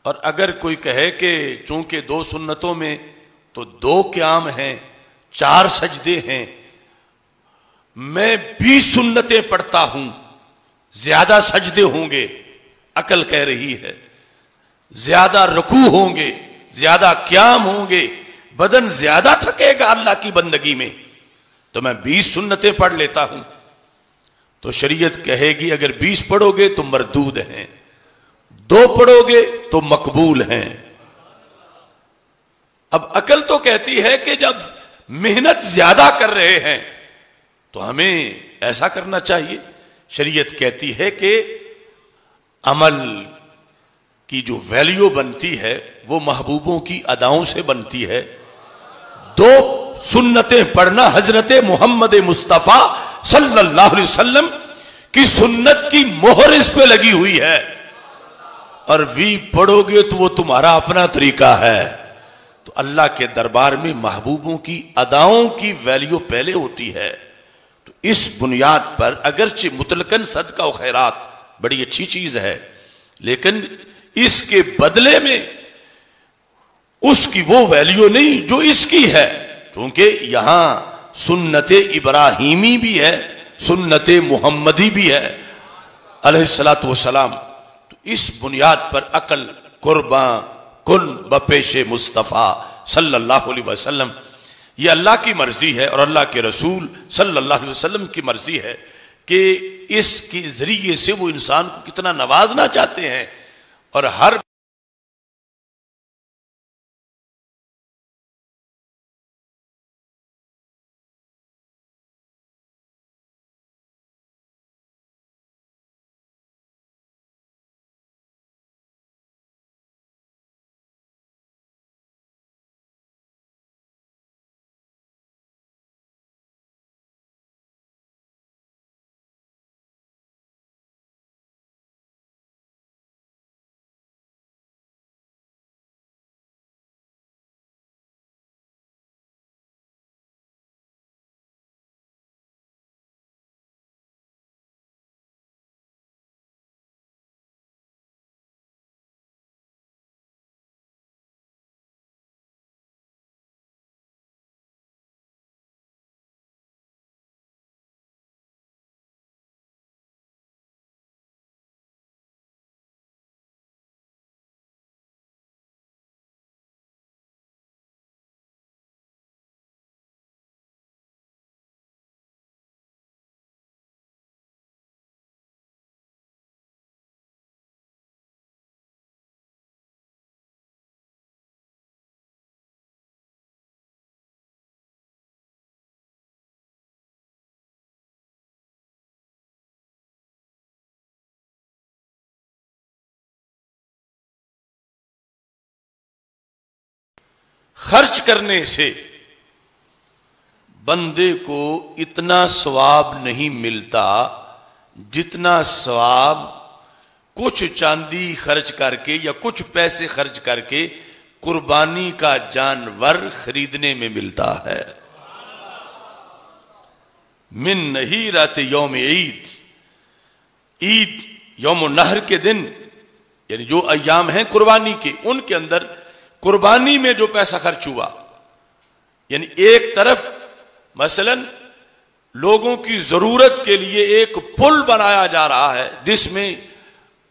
اور اگر کوئی کہے کہ چونکہ 2 سنتوں میں تو 2 قیام ہیں 4 سجدے ہیں، میں 20 سنتیں پڑھتا ہوں زیادہ سجدے ہوں گے، عقل کہہ رہی ہے زیادہ رکوع ہوں گے، زیادہ قیام ہوں گے، بدن زیادہ تھکے گا اللہ کی بندگی میں، تو میں 20 سنتیں پڑھ لیتا ہوں. تو شریعت کہے گی اگر 20 پڑھو گے تو مردود ہیں، 2 پڑھو گے تو مقبول ہیں. اب عقل تو کہتی ہے کہ جب محنت زیادہ کر رہے ہیں تو ہمیں ایسا کرنا چاہیے. شریعت کہتی ہے کہ عمل کی جو ویلیو بنتی ہے وہ محبوبوں کی اداؤں سے بنتی ہے. 2 سنتیں پڑھنا حضرت محمد مصطفیٰ صلی اللہ علیہ وسلم کی سنت کی مہر اس پہ لگی ہوئی ہے، اور 20 پڑھو گے تو وہ تمہارا اپنا طریقہ ہے. تو اللہ کے دربار میں محبوبوں کی اداؤں کی ویلیو پہلے ہوتی ہے. تو اس بنیاد پر اگرچہ مطلقاً صدقہ و خیرات بڑی اچھی چیز ہے، لیکن اس کے بدلے میں اس کی وہ ویلیو نہیں جو اس کی ہے، کیونکہ یہاں سنت ابراہیمی بھی ہے، سنت محمدی بھی ہے علیہ الصلوۃ والسلام. تو اس بنیاد پر عقل قرباں کن بپیش مصطفیٰ صلی اللہ علیہ وسلم، یہ اللہ کی مرضی ہے اور اللہ کے رسول صلی اللہ علیہ وسلم کی مرضی ہے کہ اس کے ذریعے سے وہ انسان کو کتنا نوازنا چاہتے ہیں. اور ہر خرچ کرنے سے بندے کو اتنا ثواب نہیں ملتا جتنا ثواب کچھ چاندی خرچ کر کے یا کچھ پیسے خرچ کر کے قربانی کا جانور خریدنے میں ملتا ہے. من نہیرات یوم عید، عید یوم النحر کے دن، یعنی جو ایام ہیں قربانی کے، ان کے اندر قربانی میں جو پیسہ خرچ ہوا، یعنی ایک طرف مثلا لوگوں کی ضرورت کے لیے ایک پل بنایا جا رہا ہے جس میں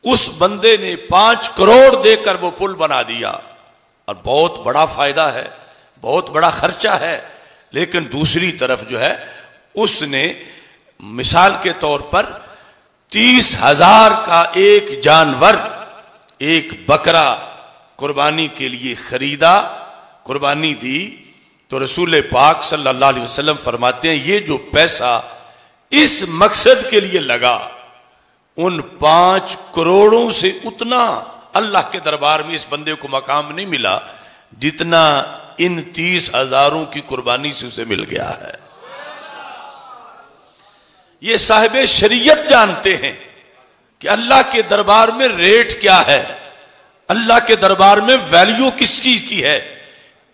اس بندے نے 5 کروڑ دے کر وہ پل بنا دیا، اور بہت بڑا فائدہ ہے، بہت بڑا خرچہ ہے. لیکن دوسری طرف جو ہے اس نے مثال کے طور پر 30,000 کا ایک جانور، ایک بکرا قربانی کے لیے خریدا، قربانی دی. تو رسول پاک صلی اللہ علیہ وسلم فرماتے ہیں یہ جو پیسہ اس مقصد کے لیے لگا، ان 5 کروڑوں سے اتنا اللہ کے دربار میں اس بندے کو مقام نہیں ملا جتنا ان 30,000 کی قربانی سے اسے مل گیا ہے. یہ صاحب شریعت جانتے ہیں کہ اللہ کے دربار میں ریٹ کیا ہے، اللہ کے دربار میں ویلیو کس چیز کی ہے،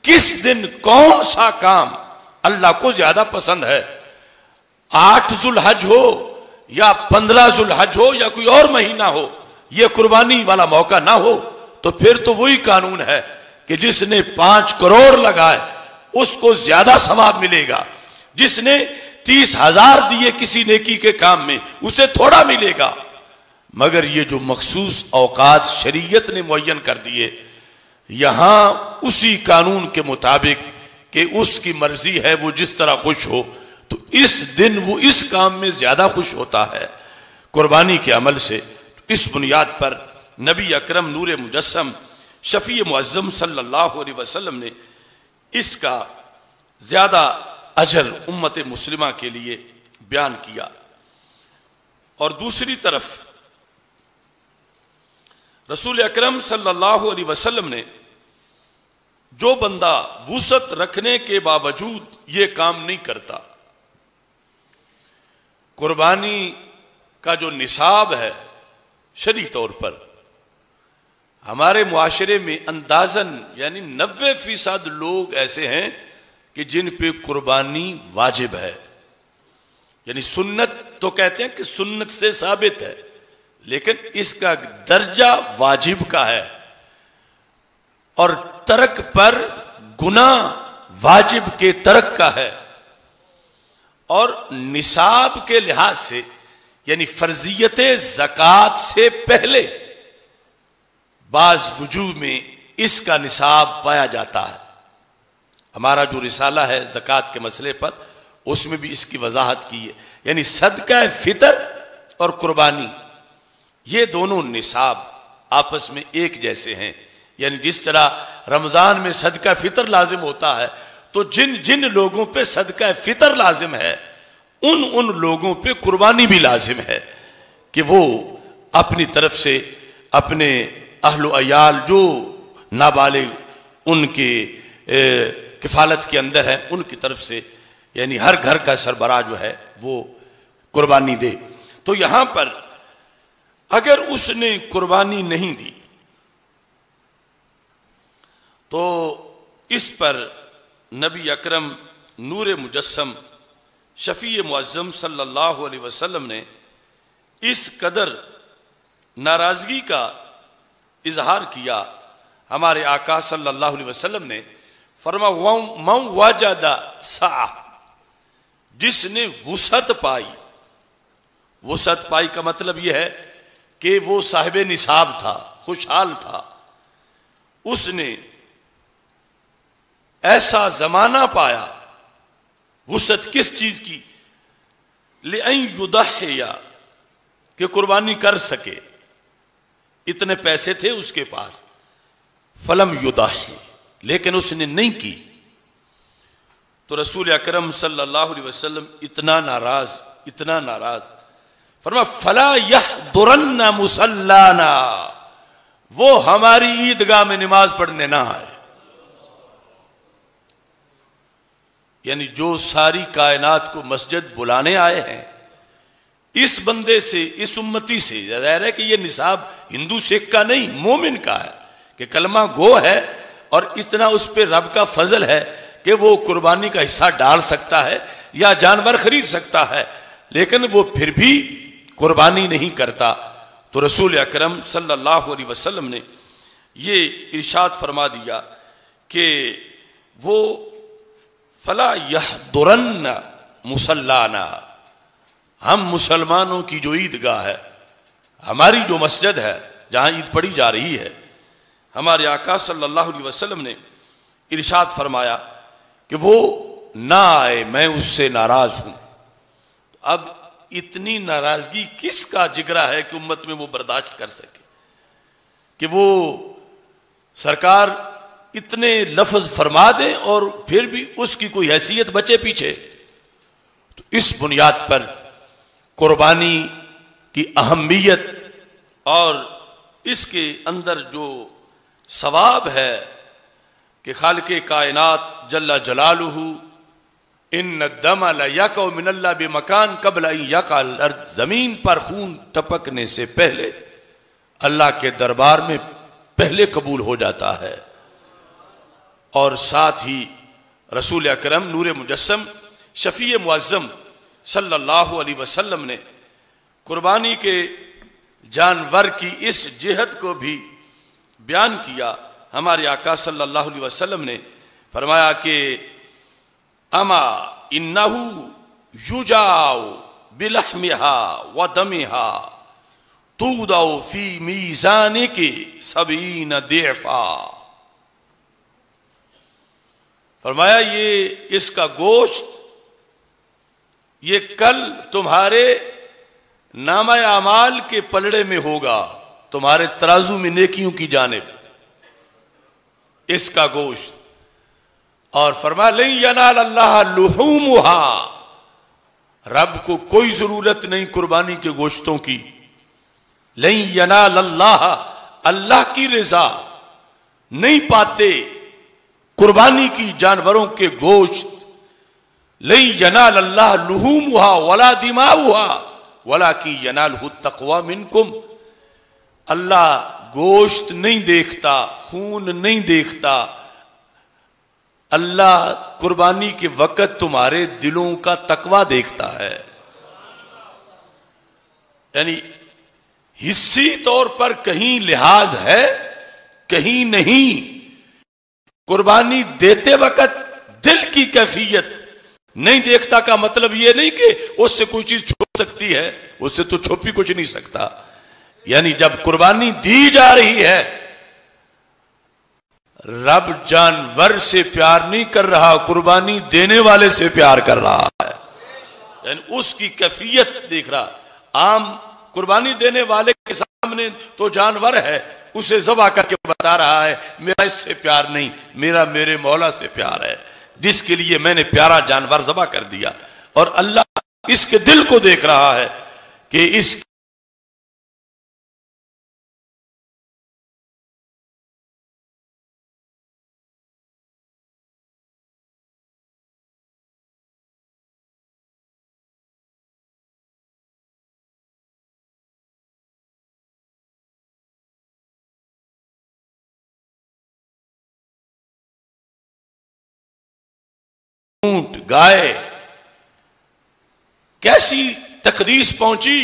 کس دن کون سا کام اللہ کو زیادہ پسند ہے. 8 ذوالحج ہو یا 15 ذوالحج ہو یا کوئی اور مہینہ ہو، یہ قربانی والا موقع نہ ہو تو پھر تو وہی قانون ہے کہ جس نے 5 کروڑ لگائے اس کو زیادہ ثواب ملے گا، جس نے 30,000 دیے کسی نیکی کے کام میں اسے تھوڑا ملے گا۔ مگر یہ جو مخصوص اوقات شریعت نے معین کر دیے، یہاں اسی قانون کے مطابق کہ اس کی مرضی ہے وہ جس طرح خوش ہو، تو اس دن وہ اس کام میں زیادہ خوش ہوتا ہے قربانی کے عمل سے۔ اس بنیاد پر نبی اکرم نور مجسم شفیع معظم صلی اللہ علیہ وسلم نے اس کا زیادہ اجر امت مسلمہ کے لیے بیان کیا۔ اور دوسری طرف رسول اکرم صلی اللہ علیہ وسلم نے جو بندہ وسعت رکھنے کے باوجود یہ کام نہیں کرتا، قربانی کا جو نصاب ہے شرعی طور پر ہمارے معاشرے میں اندازاً یعنی 90% لوگ ایسے ہیں کہ جن پہ قربانی واجب ہے، یعنی سنت تو کہتے ہیں کہ سنت سے ثابت ہے، لیکن اس کا درجہ واجب کا ہے، اور ترک پر گناہ واجب کے ترک کا ہے۔ اور نصاب کے لحاظ سے یعنی فرضیت زکوٰۃ سے پہلے بعض وجوہ میں اس کا نصاب پایا جاتا ہے۔ ہمارا جو رسالہ ہے زکوٰۃ کے مسئلے پر، اس میں بھی اس کی وضاحت کی ہے، یعنی صدقہ فطر اور قربانی یہ دونوں نصاب آپس میں ایک جیسے ہیں۔ یعنی جس طرح رمضان میں صدقہ فطر لازم ہوتا ہے، تو جن جن لوگوں پہ صدقہ فطر لازم ہے ان لوگوں پہ قربانی بھی لازم ہے کہ وہ اپنی طرف سے اپنے اہل و عیال جو نابالغ ان کے کفالت کے اندر ہیں ان کی طرف سے، یعنی ہر گھر کا سربراہ جو ہے وہ قربانی دے۔ تو یہاں پر اگر اس نے قربانی نہیں دی تو اس پر نبی اکرم نور مجسم شفیع معظم صلی اللہ علیہ وسلم نے اس قدر ناراضگی کا اظہار کیا۔ ہمارے آقا صلی اللہ علیہ وسلم نے فرمایا من وجد سعہ، جس نے وسعت پائی۔ وسعت پائی کا مطلب یہ ہے کہ وہ صاحب نصاب تھا، خوشحال تھا، اس نے ایسا زمانہ پایا۔ وسعت کس چیز کی؟ لِأَن يُضَحِّيَ، کہ قربانی کر سکے، اتنے پیسے تھے اس کے پاس، فلم يُضَحِّ، لیکن اس نے نہیں کی۔ تو رسول اکرم صلی اللہ علیہ وسلم اتنا ناراض فرما فلا يحضرن مصلانا، وہ ہماری عیدگاہ میں نماز پڑھنے نہ آئے۔ یعنی جو ساری کائنات کو مسجد بلانے آئے ہیں، اس بندے سے، اس امتی سے، ظاہر ہے کہ یہ نصاب ہندو سکھ کا نہیں، مومن کا ہے کہ کلمہ گو ہے، اور اتنا اس پہ رب کا فضل ہے کہ وہ قربانی کا حصہ ڈال سکتا ہے یا جانور خرید سکتا ہے، لیکن وہ پھر بھی قربانی نہیں کرتا۔ تو رسول اکرم صلی اللہ علیہ وسلم نے یہ ارشاد فرما دیا کہ وہ فلا یحضرن مصلانا، ہم مسلمانوں کی جو عیدگاہ ہے، ہماری جو مسجد ہے جہاں عید پڑھی جا رہی ہے، ہمارے آقا صلی اللہ علیہ وسلم نے ارشاد فرمایا کہ وہ نہ آئے، میں اس سے ناراض ہوں۔ اب اتنی ناراضگی کس کا جگرا ہے کہ امت میں وہ برداشت کر سکے کہ وہ سرکار اتنے لفظ فرما دیں اور پھر بھی اس کی کوئی حیثیت بچے پیچھے؟ تو اس بنیاد پر قربانی کی اہمیت اور اس کے اندر جو ثواب ہے کہ خالق کائنات جل جلالہ ان الدم لیقع من اللہ بمکان قبل ان یقع الارض، زمین پر خون ٹپکنے سے پہلے اللہ کے دربار میں پہلے قبول ہو جاتا ہے۔ اور ساتھ ہی رسول اکرم نور مجسم شفیع معظم صلی اللہ علیہ وسلم نے قربانی کے جانور کی اس جہت کو بھی بیان کیا، ہمارے آقا صلی اللہ علیہ وسلم نے فرمایا کہ اما انہو یجاؤ بلحمہا ودمہا تودع فی میزانک 70 ضعفا. فرمایا یہ اس کا گوشت یہ کل تمہارے نامہ اعمال کے پلڑے میں ہوگا، تمہارے ترازو میں نیکیوں کی جانب اس کا گوشت. اور فرمایا لن ینال اللہ لحومہا، رب کو کوئی ضرورت نہیں قربانی کے گوشتوں کی. لن ینال اللہ، اللہ کی رضا نہیں پاتے قربانی کی جانوروں کے گوشت. لن ینال اللہ لحومہا ولا دماؤہا ولکن ینالہ التقوی منکم. اللہ گوشت نہیں دیکھتا، خون نہیں دیکھتا، اللہ قربانی کے وقت تمہارے دلوں کا تقوی دیکھتا ہے. یعنی حصی طور پر کہیں لحاظ ہے کہیں نہیں. قربانی دیتے وقت دل کی کیفیت نہیں دیکھتا کا مطلب یہ نہیں کہ اس سے کوئی چیز چھپ سکتی ہے، اس سے تو چھپ ہی کچھ نہیں سکتا. یعنی جب قربانی دی جا رہی ہے رب جانور سے پیار نہیں کر رہا، قربانی دینے والے سے پیار کر رہا ہے. یعنی اس کی کیفیت دیکھ رہا. عام قربانی دینے والے کے سامنے تو جانور ہے، اسے ذبح کر کے بتا رہا ہے میرا اس سے پیار نہیں، میرا میرے مولا سے پیار ہے جس کے لیے میں نے پیارا جانور ذبح کر دیا. اور اللہ اس کے دل کو دیکھ رہا ہے کہ اس اونٹ گائے کیسی تقدیس پہنچی